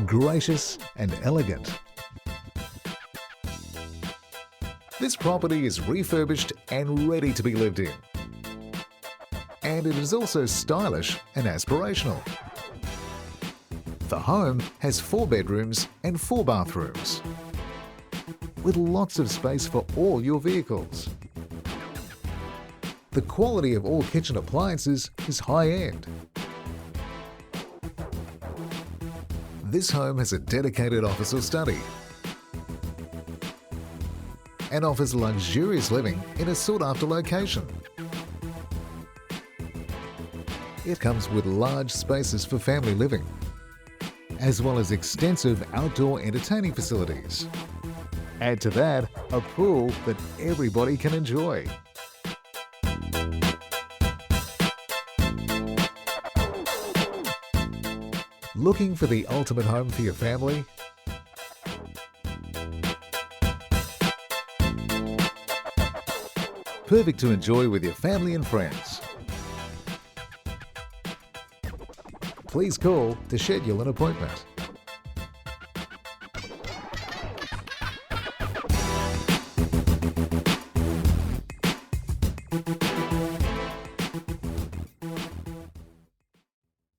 gracious and elegant. This property is refurbished and ready to be lived in. And it is also stylish and aspirational. The home has 4 bedrooms and 4 bathrooms, with lots of space for all your vehicles. The quality of all kitchen appliances is high-end. This home has a dedicated office or study and offers luxurious living in a sought-after location. It comes with large spaces for family living, as well as extensive outdoor entertaining facilities. Add to that a pool that everybody can enjoy. Looking for the ultimate home for your family? Perfect to enjoy with your family and friends. Please call to schedule an appointment.